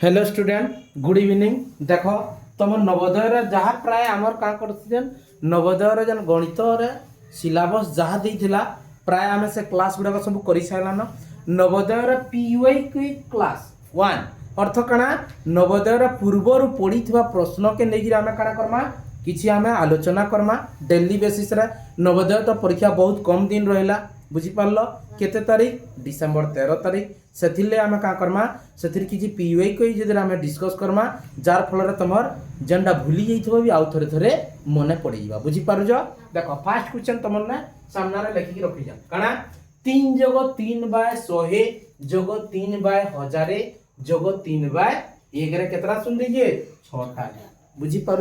Hello student good evening. देख तुम नवोदय जहाँ प्राय आमर क्या कर नवोदय जन गणित सिलेबस जहाँ देला प्राय आम से क्लास गुड़ाक सब कर सारान। नवोदय पीवाई क्लास 1 अर्थ काना नवोदय पूर्वर पड़ी प्रश्न के लेकिन आम काना करमा किसी आम आलोचना करमा डेली बेसिस रे। नवोदय तो परीक्षा बहुत कम दिन रहा बुझीपार केते तारीख डिसेम्बर 13 तारीख से आम क्या करमा से किसी पीवाई कोई जब आम डिस्कस करमा जार फल तुमर जेनटा भूली जाइए भी आउ थे थे मन पड़ जा बुझीपार। देख फास्ट क्वेश्चन तुम ना सामने लिखिकी रखी जा काना 3 जोग 3 बाय 100 जोग 3 बाय 1000 जोग 3 बाय 1 रे केतरा सुन दीजिए 6टा बुझीपार।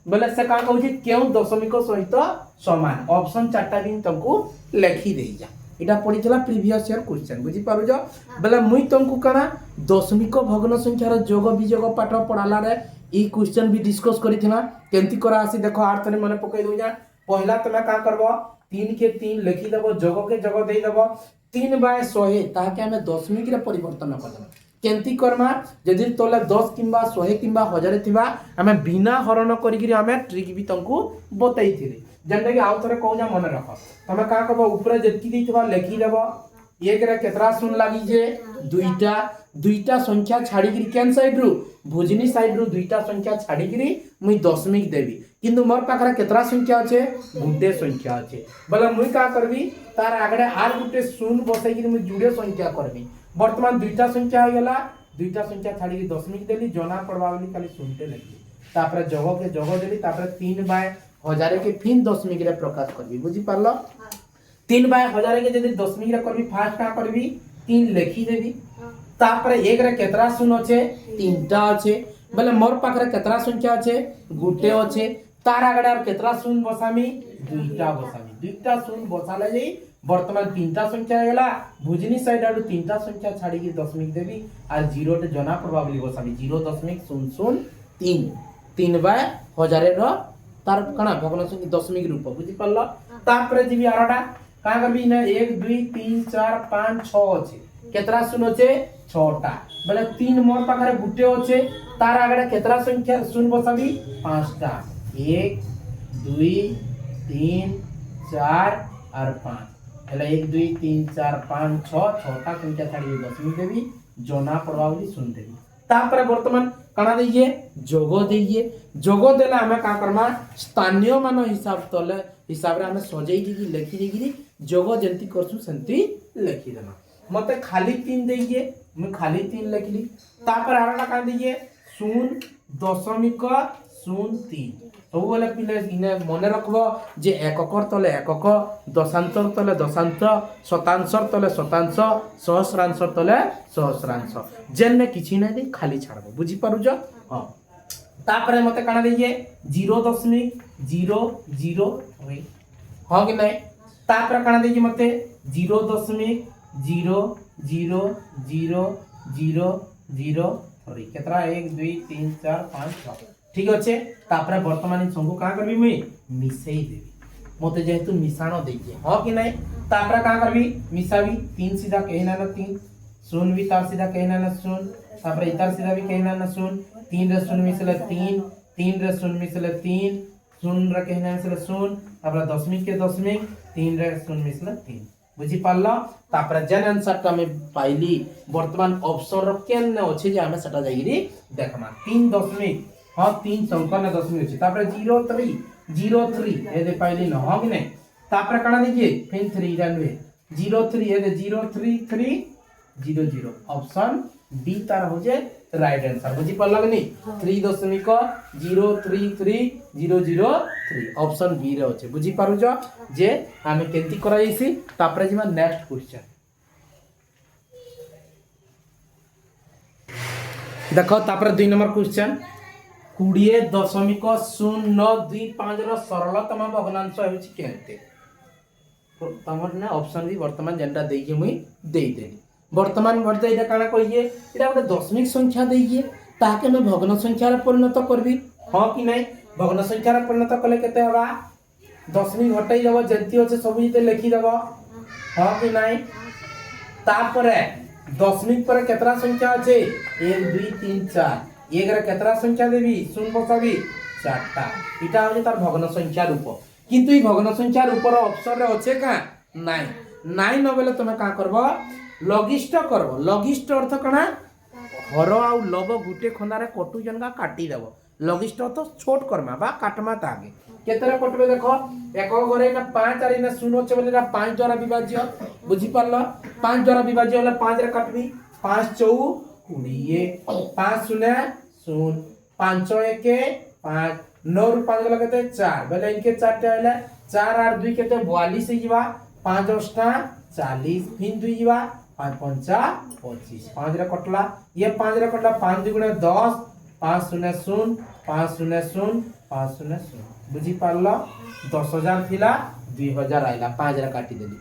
बोले से क्या कहूँ क्यों दशमिक सहित समान ऑप्शन 4टा भी तुमको लिखी दे जा इटा पड़ीला प्रीवियस ईयर क्वेश्चन बुझीपार। बोले मुई तुमको काना दशमिक भग्न संख्यार जोग विजोग पाठ पढ़ाला रे ई क्वेश्चन भी डिस्कस करिथिना केंती करा आसी देखो आर तने मन पकई दउ जा। पहला तुम का करबो 3 के 3 लिखि देबो जोग के जोग देई देबो 3 बाय 100 ताके हमें दशमिक रे परिवर्तन करबो केंती करमा जदि तोले 10 किंबा 100 किंबा 1000 थिबा हमें बिना हरण करिकरी हमें ट्रिक भी तुमको बताई थिले जेंटा कि आउ थरे कहू जा मन रख तमे का करबो ऊपर जेतकी देइथबा लिखि देबो 1 रे केतरा शून्य लागि जे दुईटा संख्या छाड़ीगिरी केन साइड रु भुजनी साइड रु दुईटा संख्या छाड़ीगिरी मुई दशमिक देवी किंतु मोर पाखरे केतरा संख्या अच्छे गुटे संख्या अच्छे बोले मुई का करबी तार आगडे आर गुटे शून्य बसैगिरी मुई जुड़े संख्या करबी। वर्तमान दुईटा संख्या हो गला दुईटा संख्या छाड़ीगिरी दशमिक देली जना पड़वा बोली खाली शून्यटे लिखली तापर जोग के जोग देली तापर 3 बाय 1000 के फिर दशमिक रे प्रकाश करबी बुझी पारलो। 3 बाय 1000 के जदि दशमिक रे करबी फास्ट का करबी 3 लिखि देबी तापर 1 रे केतरा शून्य अच्छे 3टा अच्छे बोले मोर पाखरे केतरा संख्या अच्छे गुटे अच्छे तार आगडे आर केतरा शून्य बसामी 2टा बसामी 2टा शून्य बसाले जाई वर्तमान 3टा संख्या हेला भुजनी साइड आडू 3टा संख्या छाड़ी के दशमिक देबी आर 0 टे जना प्रोबेबली बसामी 0.003 3 बाय 1000 रो तार कणा भग्न संख्या दशमिक रूप बुझी पारलो। तापर जीबी आरडा का करबी ना 1 2 3 4 5 6 अच्छे केतरा शून्य अच्छे 6टा बोले 3 मोर पाखरे गुटे अच्छे तार आगडे केतरा संख्या शून्य बसाबी 5टा 1 2 3 4 और 5 हेला 1 2 3 4 5 6 6टा संख्या छाड़ी दशमिक देबी जना प्रभावली सुन देबी तापर वर्तमान काना देइए जोग देइए जोग देला हमें का करमा स्थानीय मान हिसाब रे हमें सजै की लिखि देगी जोग जेंती करसु सेंती लिखि देना मते खाली 3 देइए मैं खाली 3 लिखली तापर आरला का देइए 0.03 तो बोले पिले इने मने रखबो जे एककर तले एकक दशांशर तले दशांश शतांशर तले शतांश सहस्रांशर तले सहस्रांश जेने किछि नै दे खाली छाड़बो बुझी पारुज। हां तापर मते काना देइए 0.003 हां कि नै तापर काना देइए मते 0.0000003 केतरा 1 2 3 4 5 6 ठीक अच्छे तापर वर्तमान संगु का करबी मुई मिसई देबी मते जेहेतु मिसाण देइए हां कि नै तापर का करबी मिसाबी 3 सीधा कहना ना 3 शून्य भी तार सीधा कहना ना शून्य तापर इधर सीधा भी कहना ना शून्य 3 रे शून्य मिसले 3 3 रे शून्य मिसले 3 शून्य रे कहना मिसले शून्य तापर दशमिक के दशमिक 3 रे शून्य मिसले 3 बुझी पारलो। तापर जेन आंसर टा में पाइली वर्तमान ऑप्शन रो केन अछि जे हमें सेटा जाईरी देखमा 3 दशमिक हां 3 संख्या दशमिक अछि तापर 03 ए दे पाइली न हां कि नै तापर काना दीजिए फिर 3 जानवे 03 ए दे 03300 ऑप्शन डी तार हो जे राइट आंसर बुझी पल्ला कि नहीं 3.0330003 ऑप्शन बी रे अछि बुझी पारु जो जे हमें केंती कराइसी तापर जिमा नेक्स्ट क्वेश्चन देखो तापर 2 नंबर क्वेश्चन 20.0925 रो सरलतम भग्नांश होछि केते तमर ने ऑप्शन भी वर्तमान जेंटा देइके मुई देई देली वर्तमान वर्ते इटा काना कहिए इटा गोटे दशमिक संख्या देइए ताके मैं भग्न संख्या रे परिणत करबी हां कि नै भग्न संख्या रे परिणत कले केते हवा दशमिक हटाई देबो जेंती होचे सब जिते लिखि देबो हां कि नै तापर दशमिक पर केतरा संख्या अच्छे 1 2 3 4 एक रे केतरा संख्या देवी शून्य बसाबी 4टा इटा हो तार भग्न संख्या रूप किंतु ई भग्न संख्या रूप रो ऑप्शन रे अच्छे का नाइन नाइन बेले तुम का करबो लघिष्ठ करबो लघिष्ठ अर्थ कणा हर आउ लव गुटे खंदारे कटु जनका काटी देबो लघिष्ठ तो छोट करमा बा काटमा तागे केतरा कटबे देखो एक घरे ना 5 आरी ना शून्य होचे बोले 5 द्वारा विभाज्य बुझी पारलो 5 द्वारा विभाज्य होला 5 रे काटबी 5 4 20 5 शून्य शून्य 5 1 5 9 रु 5 गला केते 4 बोले इनके 4 टे आइला 4 8 2 केते 42 हे जीवा 5 8 40 फिर 2 जीवा 5 5 25 5 रे कटला ये 5 रे कटला 5 2 गुणे 10 5 0 0 5 0 0 5 0 0 बुझी पारलो 10,000 थिला 2,000 आइला 5 रे काटी देली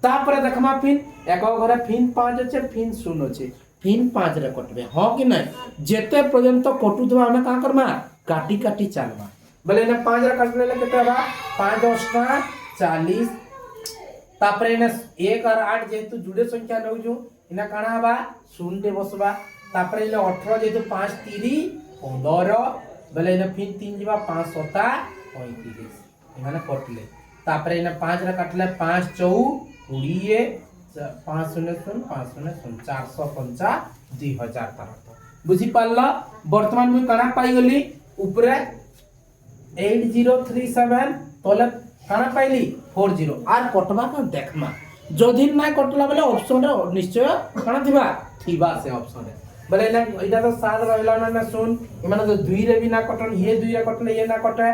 तापर देखमा फिर एक घरे फिन 5 अछि फिन 0 अछि फिन 5 रे कटबे हो कि नै जेते पर्यंत कटुथबा हमें का करबा काटी काटी चलबा बोले ने 5 रे काटले ले केते बा 5 8 40 तापर ने 1 और 8 जेतु जुड़े संख्या नउ जो इना काना बा 0 दे बसबा तापर ने 18 जेतु 5 3 15 बोले ने फिर 3 जीवा 5 7 35 इमाने कटले तापर ने 5 रे काटले 5 4 20 5 0 0 5 0 0 450 2000 तरह बुझी पारला वर्तमान में काना पाई गली ऊपरे 8037 तले काना पाइली 40 आर कटवा का देखमा जदि ना कटला बेले ऑप्शन रे निश्चय काना थिबा से ऑप्शन रे बोले ना इटा तो 7 रहला ना सुन इमाने तो 2 रे भी ना कटन ये 2 रे कटले ये ना कटे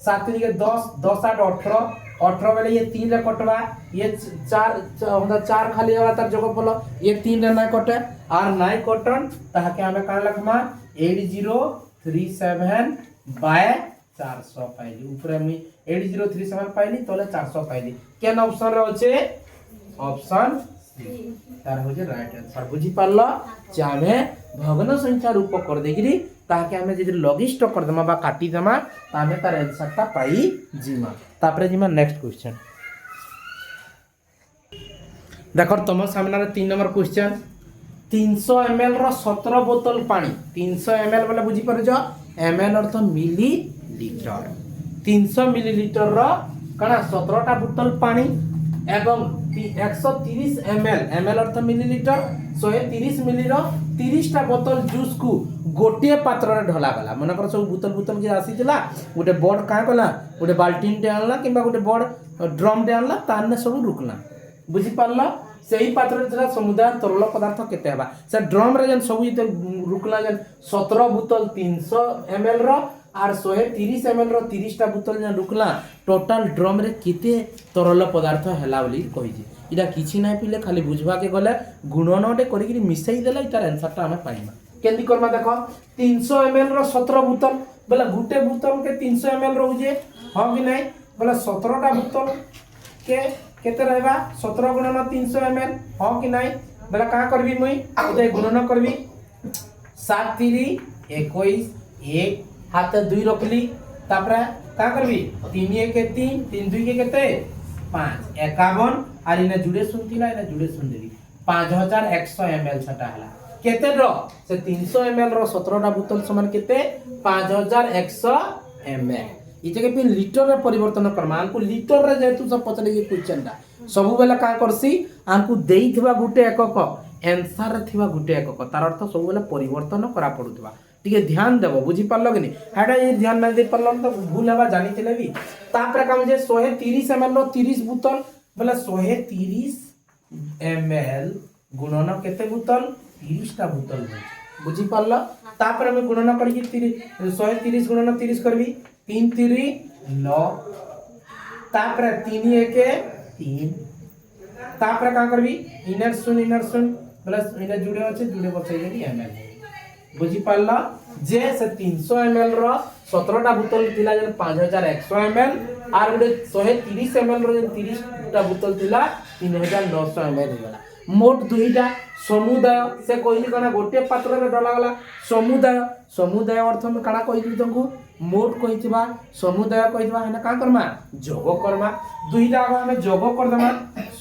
7 के 10 10 8 18 18 बेले ये 3 रे कटवा ये 4 मतलब 4 खाली हवा तार जोगफल ये 3 रे ना कटे आर नाइ कटन ताहा के हमें काना लखमा 8037 बाय 400 पाइली ऊपर हम 8037 पाइली तले 400 पाइली केन ऑप्शन रे होचे ऑप्शन सी तार होचे राइट आंसर बुझी पारलो जे हमें भग्न संख्या रूप कर देगिरी ताके हमें जे लघिष्ठ कर दमा बा काटी दमा ता हमें तार आंसर ता पाई जीमा तापरे जीमा नेक्स्ट क्वेश्चन देखो तुम सामने रे 3 नंबर क्वेश्चन 300 ml रो 17 बोतल पानी 300 ml बोले बुझी परजो ml अर्थ मिली लीटर 300 मिलीलीटर रो कणा 17 टा बोतल पानी एवं 130 ml अर्थ मिलीलीटर 130 मिली रो 30 टा बोतल जूस को गोटे पात्र रे ढला गला मन कर सब बोतल बोतल के आसीतिला गोटे बोर्ड का कला गोटे बाल्टीन टे आनला किबा गोटे बोर्ड ड्रम टे आनला ताने सब रुकला बुझी पारला सेही पात्र रे समुदाय तरल पदार्थ केते हबा से ड्रम रे जन सब इते रुकला जन 17 बोतल 300 ml रो आर 130 ml रो 30 टा बोतल जन रुकला टोटल ड्रम रे केते तरल पदार्थ हला बोली कहि जे इडा किछि नै पिले खाली बुझवा के गले गुणनटे करि कि मिसई देला इतार आंसर ता हमें पाइमा केंदी करमा देखो 300 ml रो 17 बोतल बोला गुटे बोतल के 300 ml रहू जे हां कि नै बोला 17 टा बोतल के केते रहबा 17 गुणन 300 ml हां कि नै बोला का करबी मुई ओते गुणन करबी 7 3 21 1 हाथ 2 रखली तापरे का करबी 3 1 के 3 3 2 के केते 5 51 आर इने जुड़े सुनतिला इने जुड़े सुन देली 5100 ml छटा हला केते रो से 300 ml रो 17 टा बोतल समान केते 5100 ml इते के फिर लीटर रे परिवर्तन करमा आंकु लीटर रे जेतु सब पचले के क्वेश्चन दा सब बेला का करसी आंकु देइथिबा गुटे एकक आंसर रे थिबा गुटे एकक तार अर्थ सब बेला परिवर्तन करा पडुथिबा ठीक ध्यान देबो बुझी पारलो कि नहीं हेडा ये ध्यान नहीं दे पारलो तो भूल हवा जानी थिले भी तापर काम जे 130 ml रो 30 बोतल बोला 130 ml गुणन केते बोतल 30 टा बोतल बुझी पारलो तापर हम गुणन करी कि 130 गुणन 30 करबी 3 3 9 तापर 3 1 3 तापर का करबी इनर सुन प्लस इने जुड़े अछि जुड़े बचै गेली ml बुझी पारला जे से 300 ml रो 17 टा बोतल थिला जे 5100 ml आर गुडे 130 ml रो 30 टा बोतल थिला 3900 ml होला मोट दुईटा समुदाय से कहली कना गोटे पात्र रे डला गला समुदाय अर्थ में काना कहि तुमको मोट कहितबा समुदाय कहितबा हना का करमा जोग करमा दुईटा हम जोग कर दमा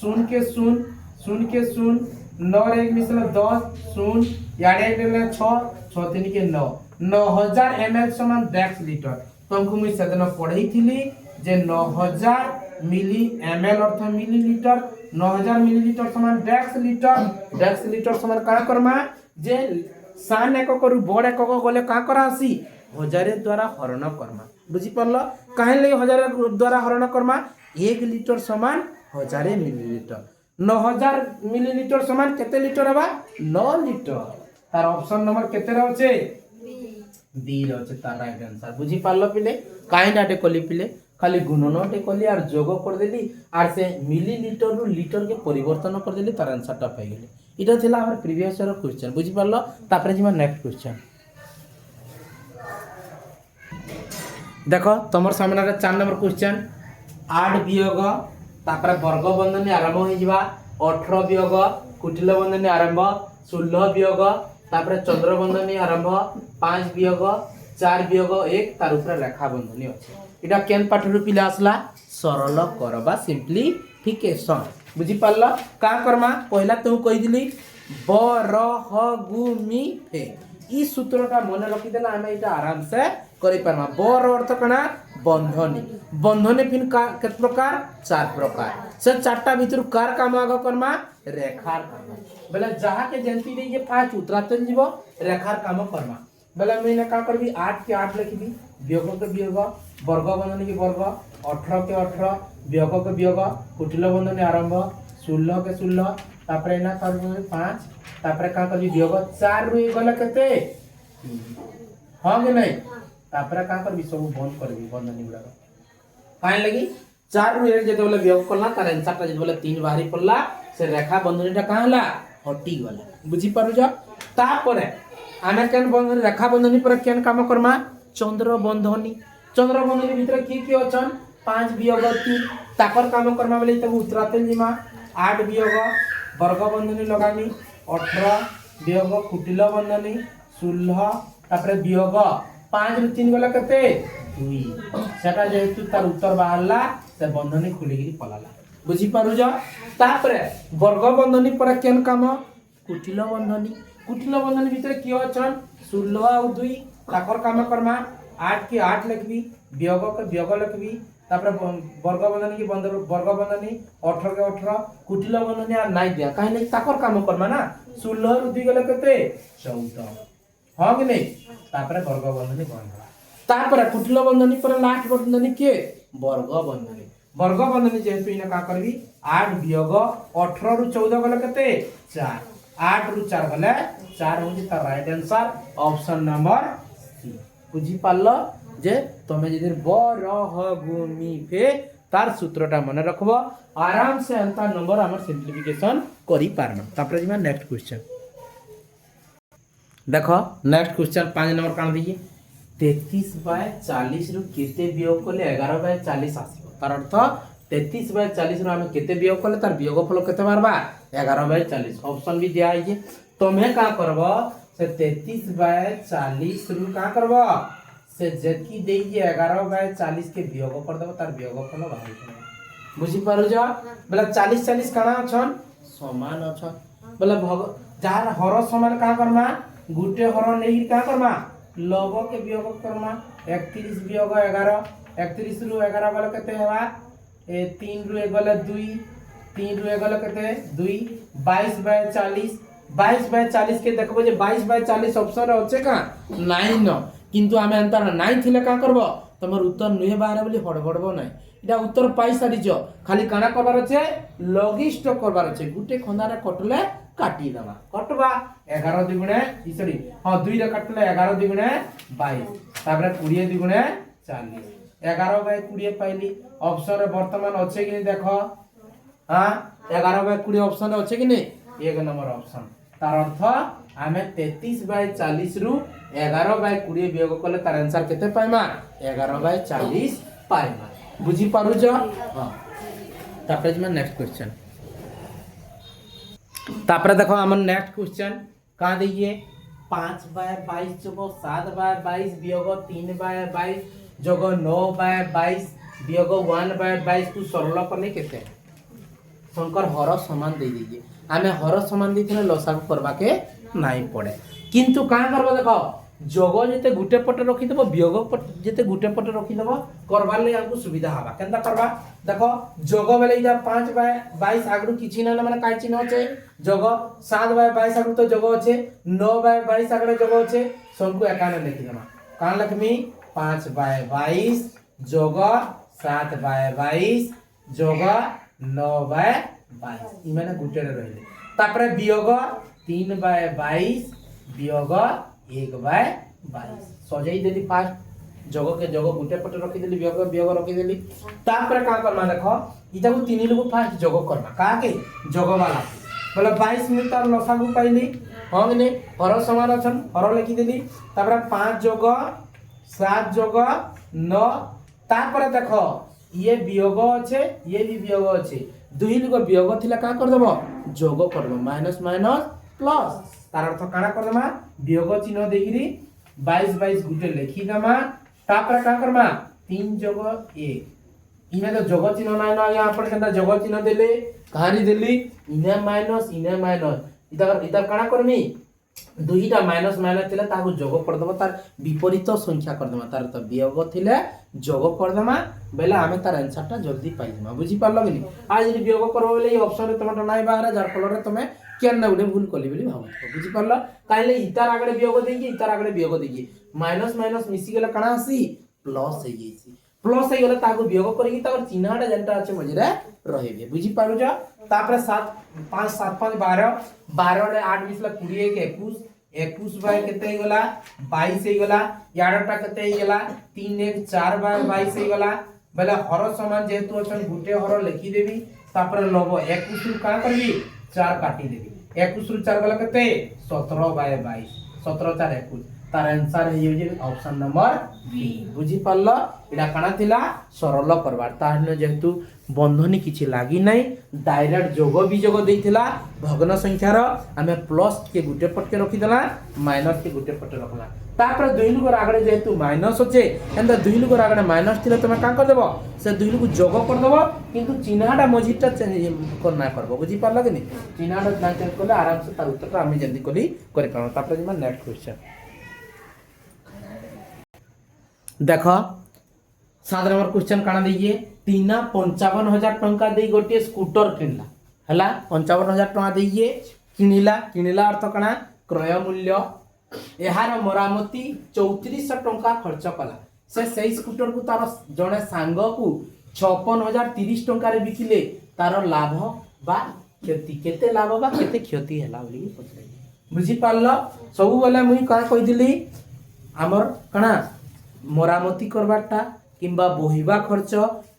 सुन के सुन 9 रे 1 मिसला 10 शून्य याडे आइले 6 6 3 के 9 9000 ml समान 10 लीटर तुमको मुई सदन पढ़ई थिली जे 9000 मिली ml अर्थ मिलीलीटर 9000 मिलीलीटर समान 10 लीटर समान का करमा जे सान एक करू बड़ एक गले का करासी 1000 द्वारा हरण करमा बुझी परलो काहे ले 1000 द्वारा हरण करमा 1 लीटर समान 1000 मिलीलीटर 9000 मिलीलीटर समान केते लीटर हबा 9 लीटर तार ऑप्शन नंबर केते रे होचे डी रे होचे तार राइट आंसर बुझी पारलो पिले काहे डाटे कोली पिले खाली गुणनटे कोली आर जोग कर देली आर से मिलीलीटर रु लीटर के परिवर्तन कर देली तार आंसर टा पाई गेली इटा थिला हमर प्रीवियस ईयर क्वेश्चन बुझी पारलो तापरे जिमा नेक्स्ट क्वेश्चन देखो तुमर सामने 4 नंबर क्वेश्चन 8 वियोग तापर वर्ग बंधनी आरंभ हो जिबा 18 वियोग कुटिल बंधनी आरंभ 16 वियोग तापर चंद्र बंधनी आरंभ 5 वियोग 4 वियोग 1 तार ऊपर रेखा बंधनी अछि इटा केन पाठ रु पिला आसला सरल करबा सिंपलीफिकेशन बुझी पारला का करमा पहला तू कहि दिली ब र ह गु मी फे ई सूत्रटा मन रखि देला हमें इटा आराम से करि परमा ब र अर्थ कना बंधनी बंधनी फिर के प्रकार 4 प्रकार से चारटा भीतर कार काम आग करमा रेखार काम बेले जहा के जंती दे ये 5 उतरातन जीव रेखार काम करमा बेले मैंने का करबी 8 के 8 लिखबी वियोग के वियोग वर्ग बंधनी के वर्ग 18 के 18 वियोग के वियोग कुटिल बंधनी आरंभ 16 के 16 तापर एना करबी 5 तापर का करबी वियोग 4 रु गला केते हां के नहीं तापर का करबी सब बंद करबी बंधनी गुडा काहे लगी 4 रु 1 जेते बोले वियोग करला तार आंसर ता जेते बोले 3 बाहरी पड़ला से रेखा बंधनीटा का हला हटी गला बुझी पारु जा तापर आमे केन बंधनी रेखा बंधनी पर केन काम करमा चंद्र बंधनी भीतर की अछन 5 वियोग 3 तापर काम करमा बोले तब उतराते जिमा 8 वियोग वर्ग बंधनी लगामी 18 वियोग कुटिल बंधनी 16 तापर वियोग 5 रु 3 गला केते 2 सेटा जेतु तार उत्तर बाहरला से बंधनी खुलिगिरी पलाला बुझी पारु जा तापर वर्ग बंधनी पर केन काम कुटिल बंधनी भीतर की अछन 16 और 2 तापर काम करमा 8 के 8 लिखबी वियोग के वियोग लिखबी तापर वर्ग बंधनी की वर्ग बंधनी 18 के 18 कुटिल बंधनी आ नाइ दिया काहे नै तापर काम करमा ना 16 और 2 गला केते 14 हां कि नै तापर वर्ग बंधनी बंधला तापर कुटिल बंधनी पर लास्ट बंधनी के वर्ग बंधनी जेतु इना का करबी 8 वियोग 18 रु 14 गला केते 4 8 रु 4 गला 4 होजी त right answer option number C बुझी पारलो जे तमे जदि ब र ह गु मी फे तार सूत्रटा मन रखबो आराम से अंता नंबर हमर सिंपलीफिकेशन करि पारम तापर जिमा नेक्स्ट क्वेश्चन देखो नेक्स्ट क्वेश्चन 5 नंबर कान दिए 33/40 रु केते वियोग कोले 11/40 आसीबो तार अर्थ 33/40 रु हम केते वियोग कोले तार वियोगफल केते मारबा 11/40 ऑप्शन भी दिया है तमे का करबो से 33/40 रु का करबो से जकी देई जे 11/40 के वियोग कर देबो तार वियोगफल बाहर करबो बुझी पारु जा बोला 40 40 काना छन समान अछन बोला जार हर समान का करमा गुटे हर नेही का करमा लव के वियोग करमा 31 वियोग 11 31 रु 11 गले केते हेबा 3 रु 1 गले 2 3 रु 1 गले केते 2 22/40 22/40 के देखबो जे 22/40 ऑप्शन होचे का 9 किंतु आमे अंतर 9 थिले का करबो तमर उत्तर नुहे बाहर बोली हड़बड़बो नै इटा उत्तर पाई सारी जो खाली काना करबार छे लॉगिस्ट करबार छे गुटे खंदारे कटले काटी दबा कटबा 11 दुगुणे सॉरी हां 2 रे कटले 11 दुगुणे 22 तापर 20 दुगुणे 40 11/20 पाइली ऑप्शन रे वर्तमान अछि कि देखो हां 11/20 ऑप्शन अछि कि नै 1 नंबर ऑप्शन तार अर्थ आमे 33/40 रु 11/20 वियोग कले तार आंसर केते पाइमा 11/40 पाइमा बुझी पारु जा हां तापर जे नेक्स्ट क्वेश्चन तापर देखो हमन नेक्स्ट क्वेश्चन का दिए 5/22 जोग 7/22 वियोग 3/22 जोग 9/22 वियोग 1/22 को सरल करने केते शंकर हर समान दे दीजिए आमे हर समान देथिले लसागु करबा के नाही पड़े किंतु का करबो देखो जोग जेते गुटे पटे रखी देबो वियोग जेते गुटे पटे रखी देबो करबार ले हमको सुविधा हवा केनता करबा देखो जोग बेले इदा 5 बाय 22 आगु किछि ना माने काई चिन्ह छै जोग 7 बाय 22 आगु तो जोग छै 9 बाय 22 आगु जोग छै सबको एकाने लिखि देमा कान लखमी 5 बाय 22 जोग 7 बाय 22 जोग 9 बाय 22 इ माने गुटे रे रहले तापरे वियोग 3 बाय 22 वियोग 1 बाय 22 सजाई देली फास्ट जोग के जोग गुटे पटे रखी देली वियोग वियोग रखी देली तापरे का करना देखो इटा को तीन लोग फास्ट जोग करना का के जोग वाला बोले 22 मिनट तार लसागु पाइली हम ने हर समान अछन हर लिखि देली तापरे 5 जोग 7 जोग 9 तापरे देखो ये वियोग আছে ये भी वियोग আছে दुई लोग वियोग थिला का कर देबो जोग करबो माइनस माइनस प्लस तार अर्थ काना कर देमा वियोग चिन्ह देगिरी 22 22 गुटे लिखि देमा तापर का करमा 3 जोग 1 इने तो जोग चिन्ह नाय ना यहां पर केनता जोग चिन्ह देले कहानी देली इने माइनस इधर काना करमी दुईटा माइनस माइनस थिला ताको जोग कर देबो तार विपरीत संख्या कर देबो तार तो वियोग थिले जोग कर देमा बेले हमें तार आंसर ता जल्दी पाइ देमा बुझी पारलो कि आज यदि वियोग करबो बेले ई ऑप्शन रे तमटा नाय बाहर जार फल रे तमे केन ना उडे भूल कली बेली भाबो बुझी पारलो काइले इतार आगडे वियोग देगी इतार आगडे वियोग देगी माइनस माइनस मिसी गेला कणा आसी प्लस हे जेसी प्लस हे गेला ताको वियोग करिकी तार चिन्हटा जेंटा আছে मझरे रहिबे बुझी पारु जा तापर 7 5 7 5 12 12 रे 8 मिसला 20 के 21 21 बाय केते हे गेला 22 हे गेला याडटा केते हे गेला 3 1 4 बाय 22 हे गेला बेला हर समान जेतु अछन गुटे हर लिखि देबी तापर लबो 21 रु का करबी 4 काटी देबी 21 रु 4 गला केते 17 बाय 22 17 4 21 तार आंसर हे जे ऑप्शन नंबर बी बुझी पारलो इडा काना थिला सरल करबार ताहन जेतु बंधनी किछि लागी नै डायरेक्ट जोग विजोग देइथिला भग्न संख्या रो हमें प्लस के गुटे पट के रखि देला माइनस के गुटे पट रखला तापर दुई लोग आगडे जेतु माइनस होचे एंदा दुई लोग आगडे माइनस थिले तमे का कर देबो से दुई लोग जोग कर देबो किंतु चिन्हटा मझिटा चेंज करना करबो बुझी पारलो कि नै चिन्हटा ना चेंज करले आराम से तार उत्तर हम जल्दी करी करे पाबो तापर जिमा नेक्स्ट क्वेश्चन देखो 7 नंबर क्वेश्चन काना दइए टीना 55,000 टंका दे गोटे स्कूटर किनला हला 55,000 टंका दइए किनिला अर्थ काना क्रय मूल्य एहार मरामती 3400 टंका खर्च कला से सही स्कूटर को तार जने सांग को 56,030 टंका रे बिकिले तार लाभ बा क्षति केते लाभ बा केते क्षति हला बोली पछले बुझी पारलो सब बेले मुई का कहि दिली हमर काना मरामती करबाटा किंबा बोहिबा खर्च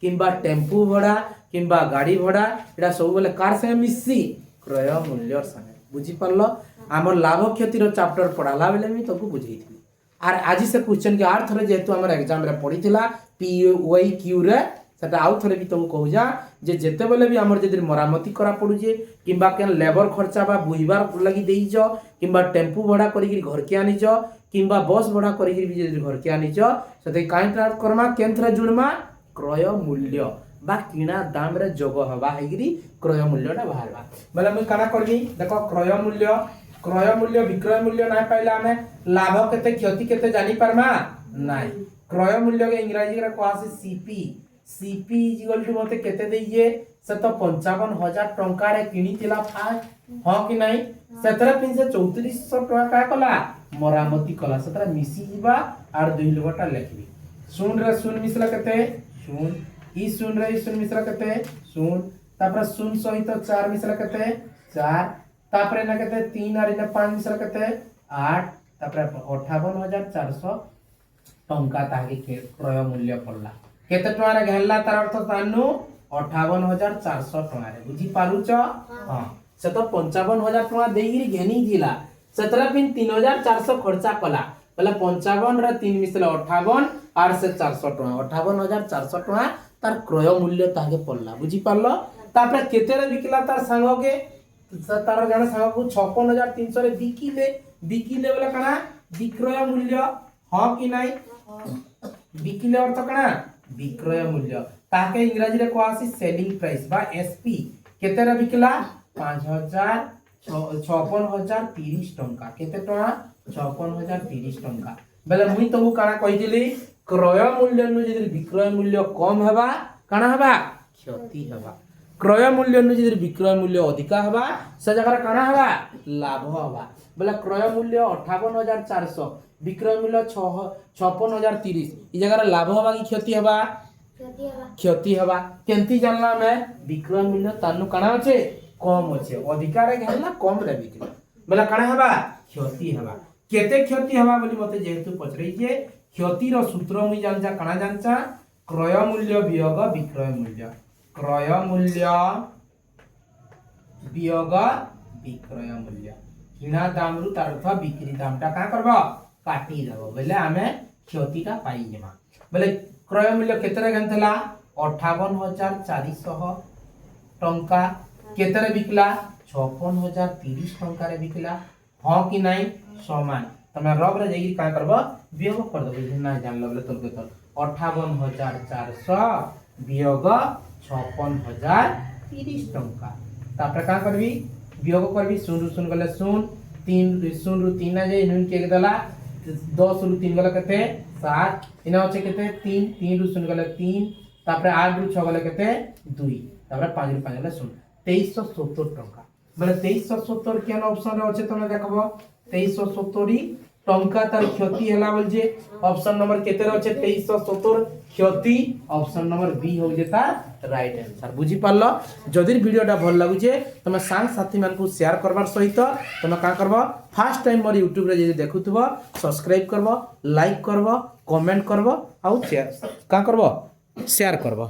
किंबा टेम्पू भड़ा किंबा गाड़ी भड़ा एटा सब बेले कार से मिसी क्रय मूल्य संगे बुझी पारलो हमर लाभ क्षति रो चैप्टर पढ़ाला बेले मी तको बुझैथि आर आज से क्वेश्चन के आर थरे जेतु हमर एग्जाम रे पढ़िथिला पी वाई क्यू रे सेटा आउ थरे भी तुम कहू जा जे जेते बेले भी हमर जदि मरामती करा पड़ू जे किंबा केन लेबर खर्चा बा बोहिबार लागि देइज किंबा टेम्पू भड़ा करी घर के आनिज किंबा बस भड़ा करी भी जदि घर के आनिज सेते काई ट्रांस करमा केनथरा जुड़मा क्रय मूल्य बा किना दाम रे जोग हवा हेगिरी क्रय मूल्यटा बाहरबा बेले मैं काना करबी देखो क्रय मूल्य विक्रय मूल्य ना पाइला हमें लाभ केते क्षति केते जानि परमा नाही क्रय मूल्य के इंग्रजी रे कोआसी सीपी इक्वल टू मते केते देइए से तो 55,000 टंका रे किनितिला फास्ट हां कि नाही सेतरा पिन से 3400 टंका का कला मरामती कला सेतरा मिसी जीवा आर दुई लोगटा लेखबी शून्य रे शून्य मिसला केते शून्य ई शून्य रे शून्य मिसला केते शून्य तापर शून्य सहित 4 मिसला केते 4 तापर ना केते 3 आर ना 5 मिसला केते 8 तापर 58,400 टंका ताके क्रय मूल्य पड़ला केते टका रे घेरला तार अर्थ तानु 58,400 टका रे बुझी पारुच हां से तो 55,000 टका देगिरी घेनी दिला सेतरा पिन 3,400 खर्चा कला पहले 55 रे 3 मिसले 58 आर से 400 टका 58,400 टका तार क्रय मूल्य ताके पड़ला बुझी पारलो तापर केते रे बिकला तार संग के तार जण संग को 56,300 रे बिकिले वाला कना विक्रय मूल्य हां कि नाही बिकिले अर्थ कना विक्रय मूल्य ताके इंग्रजी रे कोआसी सेलिंग प्राइस बा एसपी केते रे बिकला 56,030 टंका केते टंका 56,030 टंका बेले मुई तुमको काना कहिदिली क्रय मूल्य नु जदि विक्रय मूल्य कम हेबा काना हेबा क्षति हेबा क्रय मूल्य नु जदि विक्रय मूल्य अधिका हेबा से जगह काना हेबा लाभ हेबा बेले क्रय मूल्य 58,400 विक्रय मूल्य 56,030 ई जगह लाभ हेबा कि क्षति हेबा क्षति हेबा केंती जानला में विक्रय मूल्य तानु काना अछि कम अछि अधिकार घेला कम रे बिकला बेले काना हेबा क्षति हेबा केते क्षति हेबा बोली मते जेहेतु पचरै जे क्षति रो सूत्र मुई जानचा काना जानचा क्रय मूल्य वियोग विक्रय मूल्य क्रय मूल्य वियोग विक्रय मूल्य किना दाम रु तार अर्थ बिक्री दामटा का करबो काटी देबो बेले आमे क्षतिटा पाई जेमा बेले क्रय मूल्य केतरे गंतला 58,400 टंका केतरे बिकला 56,030 टंका रे बिकला हां कि नहीं समान तमे रब रे जेगी का करबो वियोग कर देबो जे ना जानलो बोले तोर के तोर 58,400 वियोग 56,030 टंका तापर का करबी वियोग करबी 0 रु 0 गले 0 3 0 रु 3 आ जाय नुन के देला 10 रु 3 गले केते 7 इना होचे केते 3 3 रु 0 गले 3 तापर 8 रु 6 गले केते 2 तापर 5 रु 5 गले 0 2370 टंका माने 2370 केन ऑप्शन रे होचे तमे देखबो 2370 टंका तार क्षति हला बोल जे ऑप्शन नंबर केते रे होचे 2370 क्षति ऑप्शन नंबर बी हो जेता राइट आंसर बुझी पारलो जदि वीडियोटा भल लागु जे तमे सांग साथी मान को शेयर करबार सहित तमे का करबो फर्स्ट टाइम मोर YouTube रे जे देखुतबो सब्सक्राइब करबो लाइक करबो कमेंट करबो आ का करबो शेयर करबो।